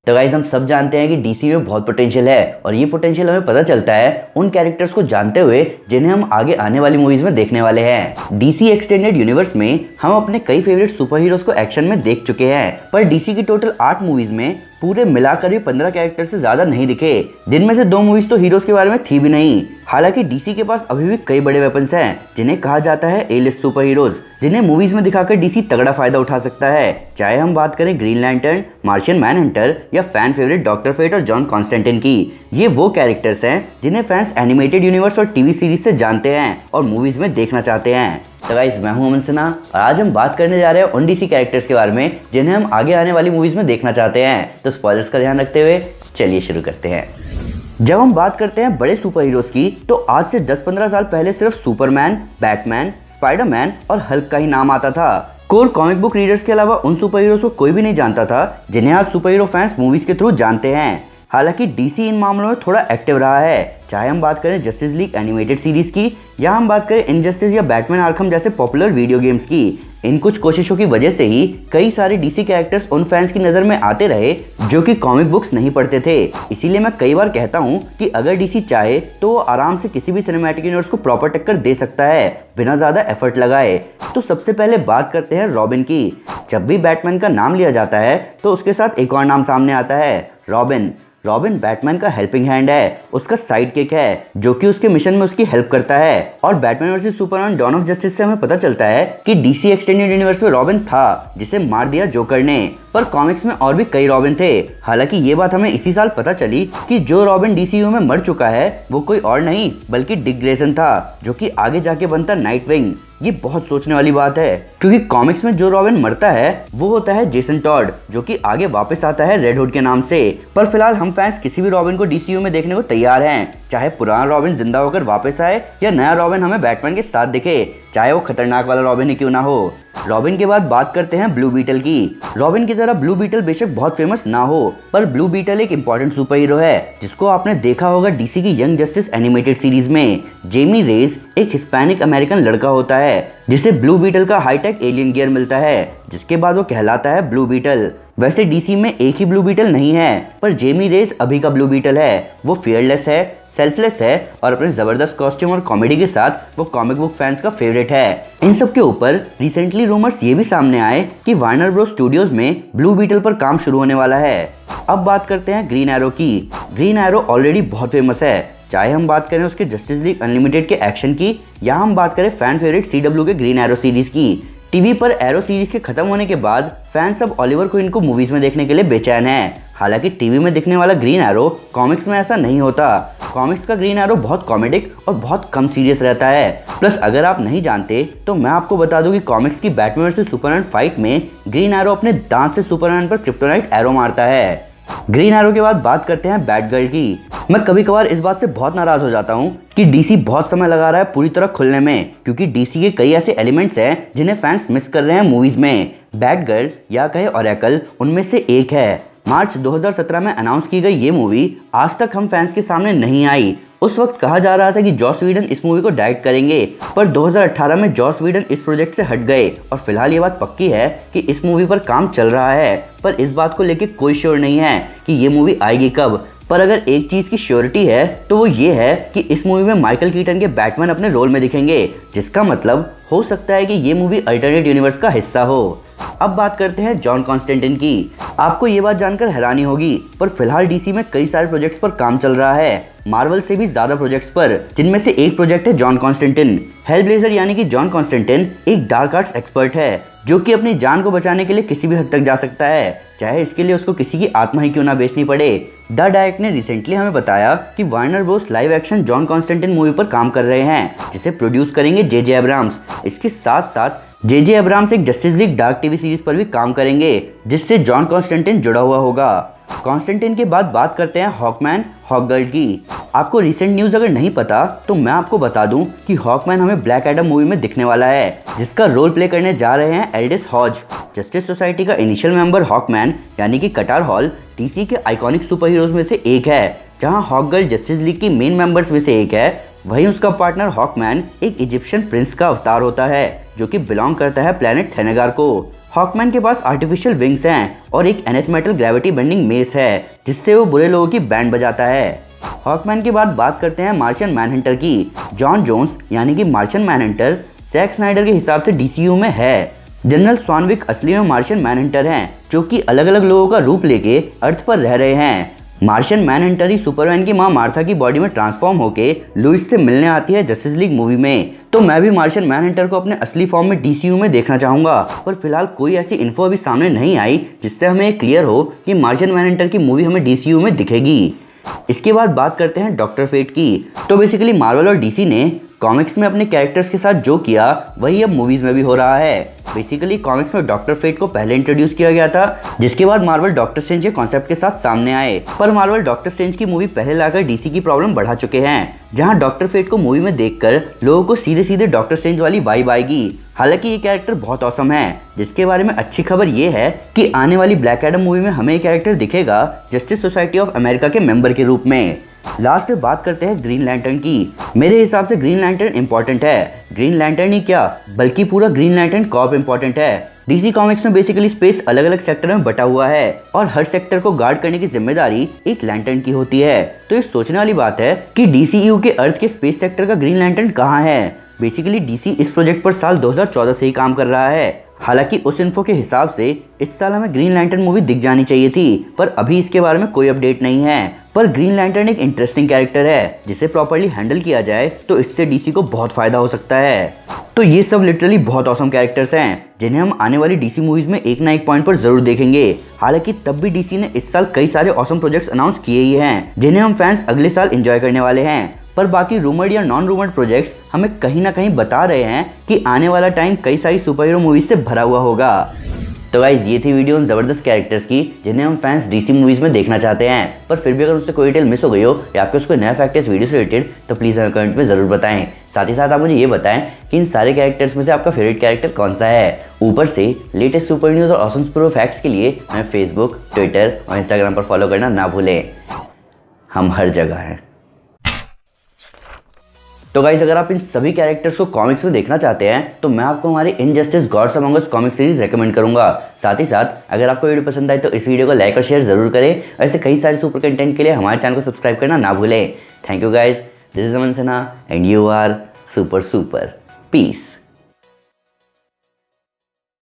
तो गाइस हम सब जानते हैं कि डीसी में बहुत पोटेंशियल है और ये पोटेंशियल हमें पता चलता है उन कैरेक्टर्स को जानते हुए जिन्हें हम आगे आने वाली मूवीज में देखने वाले हैं। डीसी एक्सटेंडेड यूनिवर्स में हम अपने कई फेवरेट सुपर हीरोज को एक्शन में देख चुके हैं, पर डीसी की टोटल 8 मूवीज में पूरे मिलाकर भी 15 कैरेक्टर से ज्यादा नहीं दिखे, जिनमें से 2 मूवीज तो हीरोज के बारे में थी भी नहीं। हालांकि डीसी के पास अभी भी कई बड़े वेपन्स हैं जिन्हें कहा जाता है ए लिस्ट सुपर हीरोज, जिन्हें मूवीज में दिखाकर डीसी तगड़ा फायदा उठा सकता है। चाहे हम बात करें ग्रीन लैंटर्न, मार्शियन मैनहंटर या फैन फेवरेट डॉक्टर फेट और जॉन कॉन्स्टेंटिन की। ये वो कैरेक्टर्स हैं जिन्हें फैंस एनिमेटेड यूनिवर्स और टीवी सीरीज से जानते हैं और मूवीज में देखना चाहते हैं। तो गाइस मैं हूं अमन सिन्हा और आज हम बात करने जा रहे हैं उन डीसी कैरेक्टर्स के बारे में जिन्हें हम आगे आने वाली मूवीज में देखना चाहते हैं। तो स्पॉयलर्स का ध्यान रखते हुए चलिए शुरू करते हैं। जब हम बात करते हैं बड़े सुपर हीरोज की तो आज से 10-15 साल पहले सिर्फ सुपरमैन, बैटमैन, स्पाइडरमैन और हल्क का ही नाम आता था। कोर कॉमिक बुक रीडर्स के अलावा उन सुपर हीरोज को कोई भी नहीं जानता था जिन्हें आज सुपर हीरो फैंस मूवीज के थ्रू जानते हैं। हालांकि डीसी इन मामलों में थोड़ा एक्टिव रहा है, चाहे हम बात करें जस्टिस लीग एनिमेटेड सीरीज की या हम बात करें इनजस्टिस या बैटमैन आर्खम जैसे पॉपुलर वीडियो गेम्स की। इन कुछ कोशिशों की वजह से ही कई सारे डीसी कैरेक्टर्स उन फैंस की नज़र में आते रहे जो कि कॉमिक बुक्स नहीं पढ़ते थे। इसीलिए मैं कई बार कहता हूँ कि अगर डीसी चाहे तो वो आराम से किसी भी सिनेमैटिक यूनिवर्स को प्रॉपर टक्कर दे सकता है बिना ज़्यादा एफर्ट लगाए। तो सबसे पहले बात करते हैं रॉबिन की। जब भी बैटमैन का नाम लिया जाता है तो उसके साथ एक और नाम सामने आता है, रॉबिन। रॉबिन बैटमैन का हेल्पिंग हैंड है, उसका साइड किक है जो कि उसके मिशन में उसकी हेल्प करता है। और Batman versus Superman dawn of justice से हमें पता चलता है कि डीसी एक्सटेंडेड यूनिवर्स में रॉबिन था जिसे मार दिया जोकर ने, पर कॉमिक्स में और भी कई रॉबिन थे। हालांकि ये बात हमें इसी साल पता चली कि जो रॉबिन डीसीयू में मर चुका है वो कोई और नहीं बल्कि डिक ग्रेसन था, जो कि आगे जाके बनता नाइटविंग। ये बहुत सोचने वाली बात है क्योंकि कॉमिक्स में जो रॉबिन मरता है वो होता है जेसन टॉड, जो कि आगे वापस आता है रेड हुड के नाम से। पर फिलहाल हम फैंस किसी भी रॉबिन को डीसीयू में देखने को तैयार हैं, चाहे पुराना रॉबिन जिंदा होकर वापस आए या नया रॉबिन हमें बैटमैन के साथ दिखे, चाहे वो खतरनाक वाला रॉबिन ही क्यों ना हो। रॉबिन के बाद बात करते हैं ब्लू बीटल की। रॉबिन की तरह ब्लू बीटल बेशक बहुत फेमस ना हो, पर ब्लू बीटल एक इंपॉर्टेंट सुपर हीरो है जिसको आपने देखा होगा डीसी की यंग जस्टिस एनिमेटेड सीरीज में। जेमी रेज एक हिस्पैनिक अमेरिकन लड़का होता है जिसे ब्लू बीटल का हाईटेक एलियन गियर मिलता है, जिसके बाद वो कहलाता है ब्लू बीटल। वैसे डीसी में एक ही ब्लू बीटल नहीं है, पर जेमी रेज अभी का ब्लू बीटल है। वो फियरलेस है, सेल्फलेस है और अपने जबरदस्त कॉस्ट्यूम और कॉमेडी के साथ वो कॉमिक बुक फैंस का फेवरेट है। इन सब के ऊपर रिसेंटली रूमर्स ये भी सामने आए कि वार्नर ब्रोस स्टूडियोज में ब्लू बीटल पर काम शुरू होने वाला है। अब बात करते हैं ग्रीन एरो की। ग्रीन एरो ऑलरेडी बहुत फेमस है, चाहे हम बात करें उसके जस्टिस लीग अनलिमिटेड के एक्शन की या हम बात करें फैन फेवरेट CW के ग्रीन एरो सीरीज की। टीवी पर एरो सीरीज के खत्म होने के बाद फैंस अब ऑलिवर क्वीन को मूवीज में देखने के लिए बेचैन हैं। हालांकि टीवी में दिखने वाला ग्रीन एरो कॉमिक्स में ऐसा नहीं होता। कॉमिक्स का ग्रीन एरो बहुत कॉमेडिक और बहुत कम सीरियस रहता है। प्लस अगर आप नहीं जानते तो मैं आपको बता दूं कि कॉमिक्स की बैटमैन वर्सेस सुपरमैन फाइट में ग्रीन एरो अपने दांत से सुपरमैन पर क्रिप्टोनाइट एरो मारता है। ग्रीन एरो के बाद बात करते हैं बैटगर्ल की। मैं कभी कभार इस बात से बहुत नाराज हो जाता हूँ कि डीसी बहुत समय लगा रहा है पूरी तरह खुलने में, क्योंकि डीसी के कई ऐसे एलिमेंट्स हैं जिन्हें फैंस मिस कर रहे हैं मूवीज में। बैटगर्ल या कहे ऑरेकल उनमें से एक है। मार्च 2017 में अनाउंस की गई ये मूवी आज तक हम फैंस के सामने नहीं आई। उस वक्त कहा जा रहा था कि जॉस व्हीडन इस मूवी को डायरेक्ट करेंगे, पर 2018 में जॉस व्हीडन इस प्रोजेक्ट से हट गए और फिलहाल ये बात पक्की है कि इस मूवी पर काम चल रहा है, पर इस बात को लेकर कोई श्योर नहीं है कि ये मूवी आएगी कब। पर अगर एक चीज की श्योरिटी है तो वो ये है कि इस मूवी में माइकल कीटन के बैटमैन अपने रोल में दिखेंगे, जिसका मतलब हो सकता है कि ये मूवी अल्टरनेट यूनिवर्स का हिस्सा हो। अब बात करते हैं जॉन कॉन्स्टेंटिन की। आपको ये बात जानकर हैरानी होगी, पर फिलहाल डीसी में कई सारे प्रोजेक्ट्स पर काम चल रहा है, मार्वल से भी ज्यादा प्रोजेक्ट्स पर, जिनमें से एक प्रोजेक्ट है जॉन कॉन्स्टेंटिन। हेलब्लेजर यानी कि जॉन कॉन्स्टेंटिन एक डार्क आर्ट्स एक्सपर्ट है जो कि अपनी जान को बचाने के लिए किसी भी हद तक जा सकता है, चाहे इसके लिए उसको किसी की आत्मा ही क्यों ना बेचनी पड़े। द डायरेक्ट ने रिसेंटली हमें बताया कि Warner Bros live action John Constantine movie पर काम कर रहे हैं, जिसे प्रोड्यूस करेंगे जे अब्राम्स। इसके साथ साथ जे अब्राम्स एक justice league dark TV series पर भी काम करेंगे जिससे जॉन कॉन्स्टेंटिन जुड़ा हुआ होगा। कॉन्स्टेंटिन के बाद बात करते हैं हॉकमैन, हॉकगर्ल की। आपको रिसेंट न्यूज़ अगर नहीं पता तो मैं आपको बता दूं कि हॉकमैन हमें ब्लैक एडम मूवी में दिखने वाला है, जिसका रोल प्ले करने जा रहे हैं एल्डिस हॉज। जस्टिस सोसाइटी का इनिशियल मेंबर हॉकमैन यानी कि कटार हॉल डीसी के आइकॉनिक सुपर हीरोज में से एक है। जहां हॉकगर्ल जस्टिस लीग की मेन मेंबर्स में से एक है, वहीं उसका पार्टनर हॉकमैन एक इजिप्शियन प्रिंस का अवतार होता है जो कि बिलोंग करता है प्लेनेट थेनेगार को। हॉकमैन के पास आर्टिफिशियल विंग्स हैं और एक nth metal gravity bending mess है जिससे वो बुरे लोगों की बैंड बजाता है। हॉकमैन के बाद बात करते हैं मार्शियन मैनहंटर की। जॉन जोन्स यानी कि मार्शियन मैनहंटर जैक स्नाइडर के हिसाब से डीसीयू में है। जनरल स्वानविक असली में मार्शियन मैनहंटर हैं जो कि अलग अलग लोगों का रूप लेके अर्थ पर रह रहे हैं। मार्शियन मैनहंटर ही सुपरमैन की मां मार्था की बॉडी में ट्रांसफॉर्म होके लुइस से मिलने आती है जस्टिस लीग मूवी में। तो मैं भी मार्शियन मैनहंटर को अपने असली फॉर्म में डीसीयू में देखना चाहूंगा, पर फिलहाल कोई ऐसी इन्फो अभी सामने नहीं आई जिससे हमें क्लियर हो कि मार्शियन मैनहंटर की मूवी हमें डीसीयू में दिखेगी। इसके बाद बात करते हैं डॉक्टर फेट की। तो बेसिकली मार्वल और डीसी ने कॉमिक्स में अपने कैरेक्टर्स के साथ जो किया वही अब मूवीज में भी हो रहा है। बेसिकली कॉमिक्स में डॉक्टर फेट को पहले इंट्रोड्यूस किया गया था, जिसके बाद मार्वल डॉक्टर स्ट्रेंज के कॉन्सेप्ट के साथ सामने आए। पर मार्वल डॉक्टर स्ट्रेंज की मूवी पहले लाकर डीसी की प्रॉब्लम बढ़ा चुके हैं, जहां डॉक्टर फेट को मूवी में देखकर लोगों को सीधे सीधे डॉक्टर स्ट्रेंज वाली वाइब आएगी। हालांकि ये कैरेक्टर बहुत औसम है, जिसके बारे में अच्छी खबर ये है कि आने वाली ब्लैक एडम मूवी में हमें ये कैरेक्टर दिखेगा जस्टिस सोसाइटी ऑफ अमेरिका के मेंबर के रूप में। लास्ट में बात करते हैं ग्रीन लैंटर्न की। मेरे हिसाब से ग्रीन लैंटर्न इंपॉर्टेंट है। ग्रीन लैंटर्न ही क्या, बल्कि पूरा ग्रीन लैंटर्न कॉर्प इंपॉर्टेंट है। डीसी कॉमिक्स में बेसिकली स्पेस अलग अलग सेक्टर में बटा हुआ है और हर सेक्टर को गार्ड करने की जिम्मेदारी एक लैंटर्न की होती है। तो ये सोचने वाली बात है कि डीसीयू के अर्थ के स्पेस सेक्टर का ग्रीन लैंटर्न कहाँ है। बेसिकली डीसी इस प्रोजेक्ट पर साल 2014 से ही काम कर रहा है। हालांकि उस इन्फो के हिसाब से इस साल हमें ग्रीन लैंटर्न मूवी दिख जानी चाहिए थी, पर अभी इसके बारे में कोई अपडेट नहीं है। पर ग्रीन लैंटर्न एक इंटरेस्टिंग कैरेक्टर है, जिसे प्रॉपर्ली हैंडल किया जाए तो इससे डीसी को बहुत फायदा हो सकता है। तो ये सब लिटरली बहुत ऑसम कैरेक्टर्स हैं जिन्हें हम आने वाली डीसी मूवीज में एक ना एक पॉइंट पर जरूर देखेंगे। हालांकि तब भी डीसी ने इस साल कई सारे ऑसम प्रोजेक्ट्स अनाउंस किए ही हैं जिन्हें हम फैंस अगले साल एंजॉय करने वाले हैं। पर बाकी रूमर्ड या नॉन रूमर्ड प्रोजेक्ट्स हमें कहीं ना कहीं बता रहे हैं कि आने वाला टाइम कई सारी सुपर हीरो मूवीज से भरा हुआ होगा। तो गाइज ये थी वीडियो उन जबरदस्त कैरेक्टर्स की जिन्हें हम फैंस डीसी मूवीज में देखना चाहते हैं। पर फिर भी अगर उससे कोई डिटेल मिस हो गई हो या आपके उसको नया फैक्ट है इस वीडियो से रिलेटेड तो प्लीज़ हमें कमेंट में ज़रूर बताएं। साथ ही साथ आप मुझे ये बताएं कि इन सारे कैरेक्टर्स में से आपका फेवरेट कैरेक्टर कौन सा है। ऊपर से लेटेस्ट सुपर न्यूज़ और ऑसम सुपर फैक्ट्स के लिए हमें फेसबुक, ट्विटर और इंस्टाग्राम पर फॉलो करना ना भूलें। हम हर जगह हैं। तो गाइस अगर आप इन सभी कैरेक्टर्स को कॉमिक्स में देखना चाहते हैं तो मैं आपको हमारी इनजस्टिस गॉड्स अमंग अस कॉमिक सीरीज रेकमेंड करूंगा। साथ ही साथ अगर आपको वीडियो पसंद आए तो इस वीडियो को लाइक और शेयर जरूर करें। ऐसे कई सारे सुपर कंटेंट के लिए हमारे चैनल को सब्सक्राइब करना ना भूलें। Thank you guys, this is Aman Sinha and you are super super. Piece.